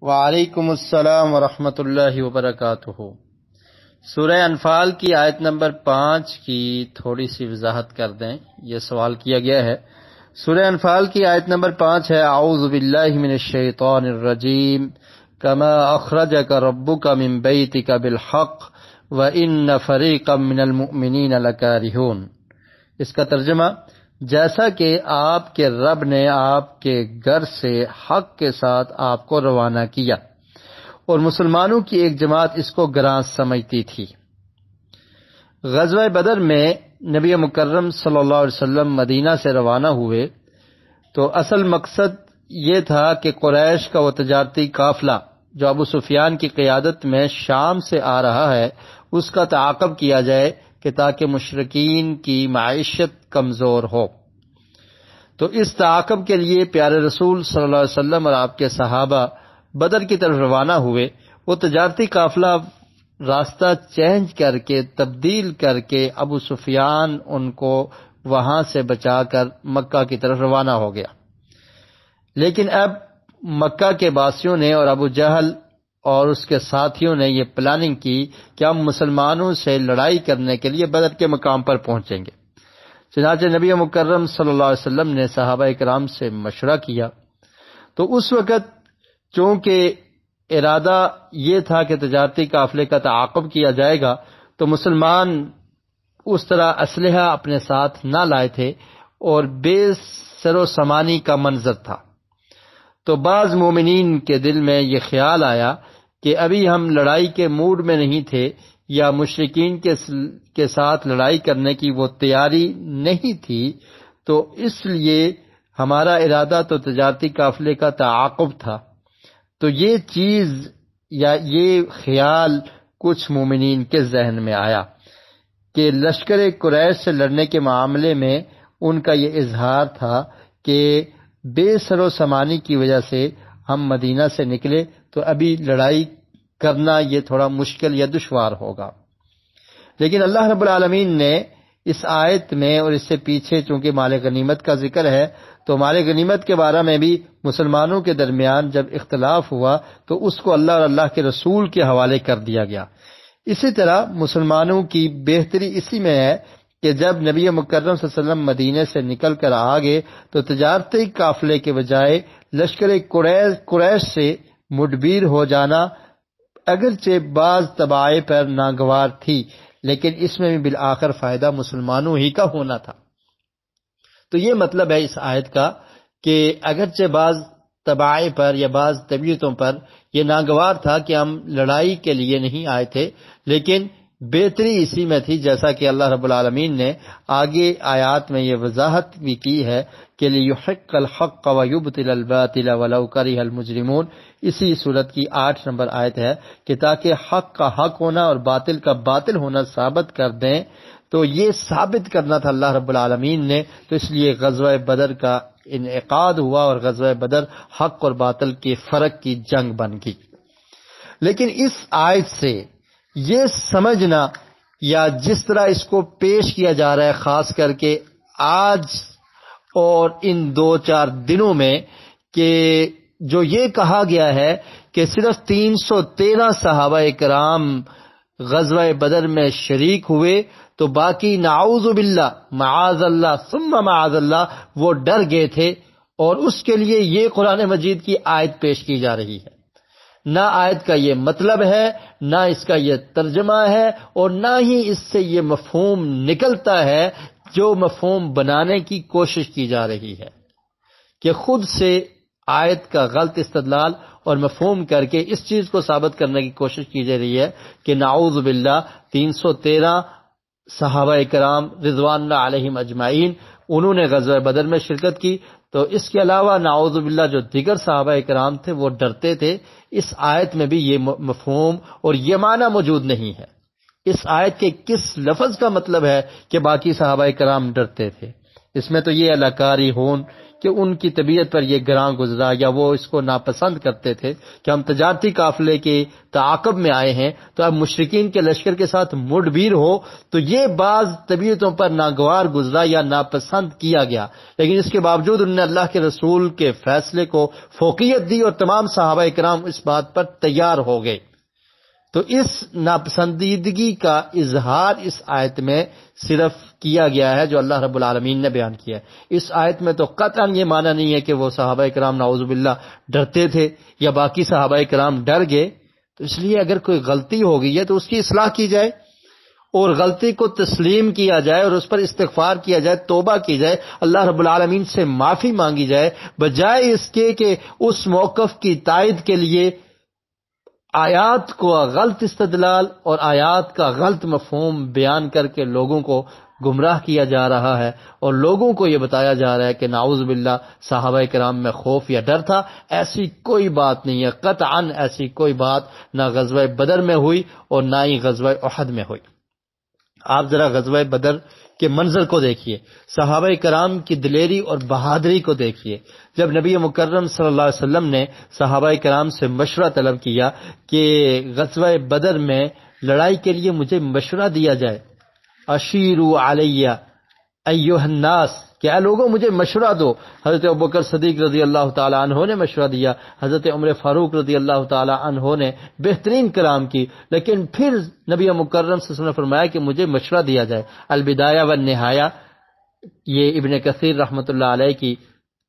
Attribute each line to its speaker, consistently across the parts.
Speaker 1: وعلیکم السلام ورحمۃ اللہ وبرکاتہ۔ سورہ انفال کی آیت نمبر 5 کی تھوڑی سی وضاحت کر دیں، یہ سوال کیا گیا ہے۔ سورہ انفال کی آیت نمبر 5 ہے اعوذ باللہ من الشیطان الرجیم کما اخرجک ربک من بیتک بالحق وان فریقا من المؤمنین لکارہون۔ اس کا ترجمہ، جیسا کہ آپ کے رب نے آپ کے گھر سے حق کے ساتھ آپ کو روانہ کیا اور مسلمانوں کی ایک جماعت اس کو گراں سمجھتی تھی۔ غزوہ بدر میں نبی مکرم صلی اللہ علیہ وسلم مدینہ سے روانہ ہوئے تو اصل مقصد یہ تھا کہ قریش کا وہ تجارتی قافلہ جو ابو سفیان کی قیادت میں شام سے آ رہا ہے اس کا تعاقب کیا جائے کہ تاکہ مشرکین کی معیشت کمزور ہو۔ تو اس تعاقب کے لیے پیارے رسول صلی اللہ علیہ وسلم اور آپ کے صحابہ بدر کی طرف روانہ ہوئے۔ وہ تجارتی قافلہ راستہ چینج کر کے تبدیل کر کے ابو سفیان ان کو وہاں سے بچا کر مکہ کی طرف روانہ ہو گیا۔ لیکن اب مکہ کے باسیوں نے اور ابو جہل اور اس کے ساتھیوں نے یہ پلاننگ کی کہ ہم مسلمانوں سے لڑائی کرنے کے لیے بدر کے مقام پر پہنچیں گے۔ چنانچہ نبی مکرم صلی اللہ علیہ وسلم نے صحابہ کرام سے مشورہ کیا تو اس وقت چونکہ ارادہ یہ تھا کہ تجارتی قافلے کا تعاقب کیا جائے گا تو مسلمان اس طرح اسلحہ اپنے ساتھ نہ لائے تھے اور بے سر و سامانی کا منظر تھا۔ تو بعض مومنین کے دل میں یہ خیال آیا کہ ابھی ہم لڑائی کے موڈ میں نہیں تھے یا مشرکین کے ساتھ لڑائی کرنے کی وہ تیاری نہیں تھی، تو اس لیے ہمارا ارادہ تو تجارتی قافلے کا تعاقب تھا۔ تو یہ چیز یا یہ خیال کچھ مومنین کے ذہن میں آیا کہ لشکر قریش سے لڑنے کے معاملے میں ان کا یہ اظہار تھا کہ بے سر و سامانی کی وجہ سے ہم مدینہ سے نکلے تو ابھی لڑائی کرنا یہ تھوڑا مشکل یا دشوار ہوگا۔ لیکن اللہ رب العالمین نے اس آیت میں اور اس سے پیچھے چونکہ مال غنیمت کا ذکر ہے تو مال غنیمت کے بارے میں بھی مسلمانوں کے درمیان جب اختلاف ہوا تو اس کو اللہ اور اللہ کے رسول کے حوالے کر دیا گیا۔ اسی طرح مسلمانوں کی بہتری اسی میں ہے کہ جب نبی مکرم صلی اللہ علیہ وسلم مدینے سے نکل کر آگے تو تجارتی قافلے کے بجائے لشکر قریش سے مڈبیر ہو جانا اگرچہ بعض طبائع پر ناگوار تھی لیکن اس میں بھی بالآخر فائدہ مسلمانوں ہی کا ہونا تھا۔ تو یہ مطلب ہے اس آیت کا کہ اگرچہ بعض طبائع پر یا بعض طبیعتوں پر یہ ناگوار تھا کہ ہم لڑائی کے لیے نہیں آئے تھے، لیکن بہتری اسی میں تھی جیسا کہ اللہ رب العالمین نے آگے آیات میں یہ وضاحت بھی کی ہے کہ لِيُحِقَّ الْحَقَّ وَيُبْطِلَ الْبَاطِلَ وَلَوْ كَرِهَ الْمُجْرِمُونَ۔ اسی صورت کی 8 نمبر آیت ہے کہ تاکہ حق کا حق ہونا اور باطل کا باطل ہونا ثابت کر دیں۔ تو یہ ثابت کرنا تھا اللہ رب العالمین نے، تو اس لیے غزوہ بدر کا انعقاد ہوا اور غزوہ بدر حق اور باطل کے فرق کی جنگ بن گئی۔ لیکن اس آیت سے یہ سمجھنا یا جس طرح اس کو پیش کیا جا رہا ہے خاص کر کے آج اور ان 2-4 دنوں میں کہ جو یہ کہا گیا ہے کہ صرف 313 صحابہ کرام غزوہ بدر میں شریک ہوئے تو باقی نعوذ باللہ معاذ اللہ ثم معاذ اللہ وہ ڈر گئے تھے، اور اس کے لیے یہ قرآن مجید کی آیت پیش کی جا رہی ہے۔ نہ آیت کا یہ مطلب ہے، نہ اس کا یہ ترجمہ ہے، اور نہ ہی اس سے یہ مفہوم نکلتا ہے جو مفہوم بنانے کی کوشش کی جا رہی ہے کہ خود سے آیت کا غلط استدلال اور مفہوم کر کے اس چیز کو ثابت کرنے کی کوشش کی جا رہی ہے کہ نعوذ باللہ 313 صحابہ کرام رضوان اللہ علیہم اجمعین انہوں نے غزوہ بدر میں شرکت کی، تو اس کے علاوہ نعوذ باللہ جو دیگر صحابہ کرام تھے وہ ڈرتے تھے۔ اس آیت میں بھی یہ مفہوم اور یہ معنی موجود نہیں ہے۔ اس آیت کے کس لفظ کا مطلب ہے کہ باقی صحابہ کرام ڈرتے تھے؟ اس میں تو یہ علاقاری ہون کہ ان کی طبیعت پر یہ گراں گزرا یا وہ اس کو ناپسند کرتے تھے کہ ہم تجارتی قافلے کے تعاقب میں آئے ہیں تو اب مشرکین کے لشکر کے ساتھ مڈبیر ہو، تو یہ بعض طبیعتوں پر ناگوار گزرا یا ناپسند کیا گیا، لیکن اس کے باوجود انہوں نے اللہ کے رسول کے فیصلے کو فوقیت دی اور تمام صحابہ کرام اس بات پر تیار ہو گئے۔ تو اس ناپسندیدگی کا اظہار اس آیت میں صرف کیا گیا ہے جو اللہ رب العالمین نے بیان کیا ہے۔ اس آیت میں تو قطعاً یہ معنی نہیں ہے کہ وہ صحابہ کرام نعوذ باللہ ڈرتے تھے یا باقی صحابہ کرام ڈر گئے۔ تو اس لیے اگر کوئی غلطی ہو گئی ہے تو اس کی اصلاح کی جائے اور غلطی کو تسلیم کیا جائے اور اس پر استغفار کیا جائے، توبہ کی جائے، اللہ رب العالمین سے معافی مانگی جائے، بجائے اس کے کہ اس موقف کی تائید کے لیے آیات کو غلط استدلال اور آیات کا غلط مفہوم بیان کر کے لوگوں کو گمراہ کیا جا رہا ہے اور لوگوں کو یہ بتایا جا رہا ہے کہ نعوذ باللہ صحابہ کرام میں خوف یا ڈر تھا۔ ایسی کوئی بات نہیں ہے، قطعاً ایسی کوئی بات نہ غزوہ بدر میں ہوئی اور نہ ہی غزوہ احد میں ہوئی۔ آپ ذرا غزوہ بدر کے منظر کو دیکھیے، صحابہ کرام کی دلیری اور بہادری کو دیکھیے۔ جب نبی مکرم صلی اللہ علیہ وسلم نے صحابہ کرام سے مشورہ طلب کیا کہ غزوہ بدر میں لڑائی کے لیے مجھے مشورہ دیا جائے، اشیروا علیہ ایھا الناس، کہ اے لوگوں مجھے مشورہ دو، حضرت ابوبکر صدیق رضی اللہ تعالی عنہ نے مشورہ دیا، حضرت عمر فاروق رضی اللہ تعالی عنہ نے بہترین کلام کی، لیکن پھر نبی مکرم صلی اللہ علیہ وسلم نے فرمایا کہ مجھے مشورہ دیا جائے۔ البدایہ والنہایہ یہ ابن کثیر رحمۃ اللہ علیہ کی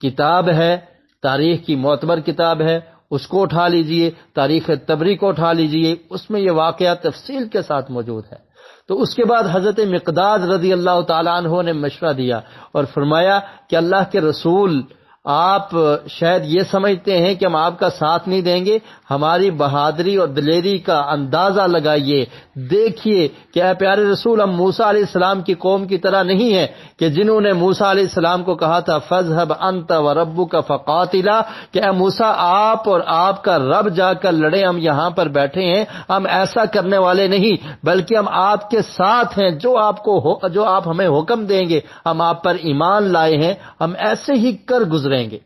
Speaker 1: کتاب ہے، تاریخ کی معتبر کتاب ہے، اس کو اٹھا لیجئے، تاریخ طبری کو اٹھا لیجئے، اس میں یہ واقعہ تفصیل کے ساتھ موجود ہے۔ تو اس کے بعد حضرت مقداد رضی اللہ تعالی عنہ نے مشورہ دیا اور فرمایا کہ اللہ کے رسول، آپ شاید یہ سمجھتے ہیں کہ ہم آپ کا ساتھ نہیں دیں گے، ہماری بہادری اور دلیری کا اندازہ لگائیے، دیکھیے کہ اے پیارے رسول، ہم موسیٰ علیہ السلام کی قوم کی طرح نہیں ہیں کہ جنہوں نے موسیٰ علیہ السلام کو کہا تھا فَاذْهَبْ أَنْتَ وَرَبُّكَ فَقَاتِلَا، کہ اے موسیٰ آپ اور آپ کا رب جا کر لڑے، ہم یہاں پر بیٹھے ہیں، ہم ایسا کرنے والے نہیں، بلکہ ہم آپ کے ساتھ ہیں، جو آپ ہمیں حکم دیں گے، ہم آپ پر ایمان لائے ہیں، ہم ایسے ہی کر گزریں گے۔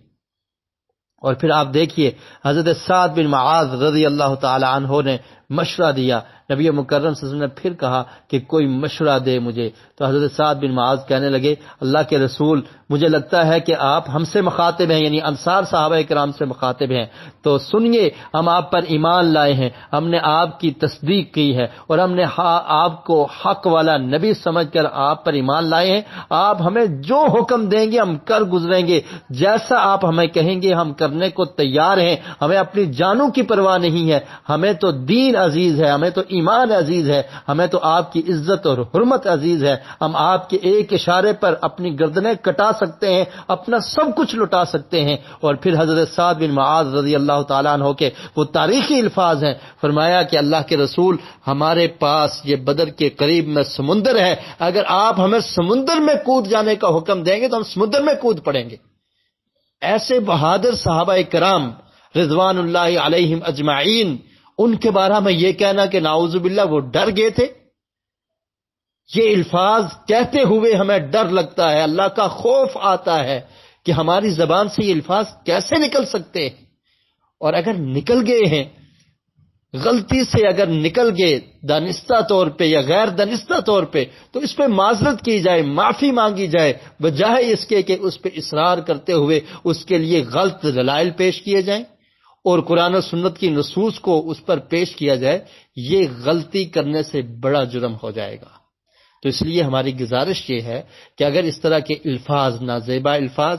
Speaker 1: اور پھر آپ دیکھیے حضرت سعد بن معاذ رضی اللہ تعالی عنہ نے مشورہ دیا، نبی مکرم صلی اللہ علیہ وسلم نے پھر کہا کہ کوئی مشورہ دے مجھے، تو حضرت سعد بن معاذ کہنے لگے اللہ کے رسول، مجھے لگتا ہے کہ آپ ہم سے مخاطب ہیں، یعنی انصار صحابہ کرام سے مخاطب ہیں، تو سنیے، ہم آپ پر ایمان لائے ہیں، ہم نے آپ کی تصدیق کی ہے اور ہم نے آپ کو حق والا نبی سمجھ کر آپ پر ایمان لائے ہیں، آپ ہمیں جو حکم دیں گے ہم کر گزریں گے، جیسا آپ ہمیں کہیں گے ہم کرنے کو تیار ہیں، ہمیں اپنی جانوں کی پرواہ نہیں ہے، ہمیں تو دین عزیز ہے، ہمیں تو ایمان عزیز ہے، ہمیں تو آپ کی عزت اور حرمت عزیز ہے، ہم آپ کے ایک اشارے پر اپنی گردنیں کٹا سکتے ہیں، اپنا سب کچھ لٹا سکتے ہیں۔ اور پھر حضرت سعد بن معاذ رضی اللہ تعالیٰ عنہ کے وہ تاریخی الفاظ ہیں، فرمایا کہ اللہ کے رسول، ہمارے پاس یہ بدر کے قریب میں سمندر ہے، اگر آپ ہمیں سمندر میں کود جانے کا حکم دیں گے تو ہم سمندر میں کود پڑیں گے۔ ایسے بہادر صحابہ کرام رضوان اللہ علیہم اجمعین، ان کے بارے میں یہ کہنا کہ نعوذ باللہ وہ ڈر گئے تھے، یہ الفاظ کہتے ہوئے ہمیں ڈر لگتا ہے، اللہ کا خوف آتا ہے کہ ہماری زبان سے یہ الفاظ کیسے نکل سکتے ہیں، اور اگر نکل گئے ہیں، غلطی سے اگر نکل گئے دانستہ طور پہ یا غیر دانستہ طور پہ، تو اس پہ معذرت کی جائے، معافی مانگی جائے، بجائے اس کے کہ اس پہ اصرار کرتے ہوئے اس کے لیے غلط دلائل پیش کیے جائیں اور قرآن و سنت کی نصوص کو اس پر پیش کیا جائے، یہ غلطی کرنے سے بڑا جرم ہو جائے گا۔ تو اس لیے ہماری گزارش یہ ہے کہ اگر اس طرح کے الفاظ، نازیبا الفاظ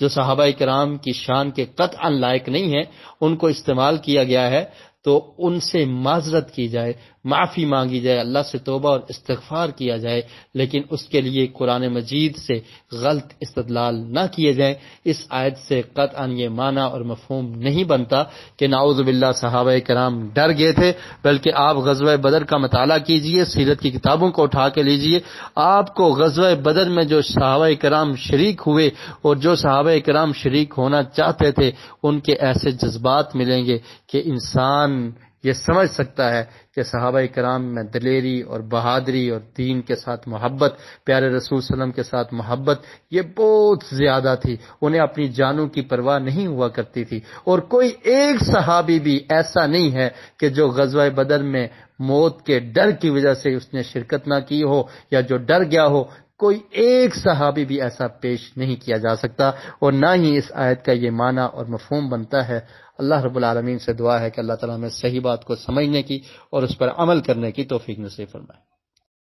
Speaker 1: جو صحابہ کرام کی شان کے قطعاً لائق نہیں ہیں، ان کو استعمال کیا گیا ہے تو ان سے معذرت کی جائے، معافی مانگی جائے، اللہ سے توبہ اور استغفار کیا جائے، لیکن اس کے لیے قرآن مجید سے غلط استدلال نہ کیے جائیں۔ اس آیت سے قطعاً یہ معنی اور مفہوم نہیں بنتا کہ نعوذ باللہ صحابہ کرام ڈر گئے تھے، بلکہ آپ غزوہ بدر کا مطالعہ کیجئے، سیرت کی کتابوں کو اٹھا کے لیجئے، آپ کو غزوہ بدر میں جو صحابہ کرام شریک ہوئے اور جو صحابہ کرام شریک ہونا چاہتے تھے، ان کے ایسے جذبات ملیں گے کہ انسان یہ سمجھ سکتا ہے کہ صحابہ کرام میں دلیری اور بہادری اور دین کے ساتھ محبت، پیارے رسول صلی اللہ علیہ وسلم کے ساتھ محبت یہ بہت زیادہ تھی. انہیں اپنی جانوں کی پرواہ نہیں ہوا کرتی تھی. اور کوئی ایک صحابی بھی ایسا نہیں ہے کہ جو غزوہ بدر میں موت کے ڈر کی وجہ سے اس نے شرکت نہ کی ہو یا جو ڈر گیا ہو. کوئی ایک صحابی بھی ایسا پیش نہیں کیا جا سکتا، اور نہ ہی اس آیت کا یہ معنی اور مفہوم بنتا ہے. اللہ رب العالمین سے دعا ہے کہ اللہ تعالیٰ ہمیں صحیح بات کو سمجھنے کی اور اس پر عمل کرنے کی توفیق نصیب فرمائے.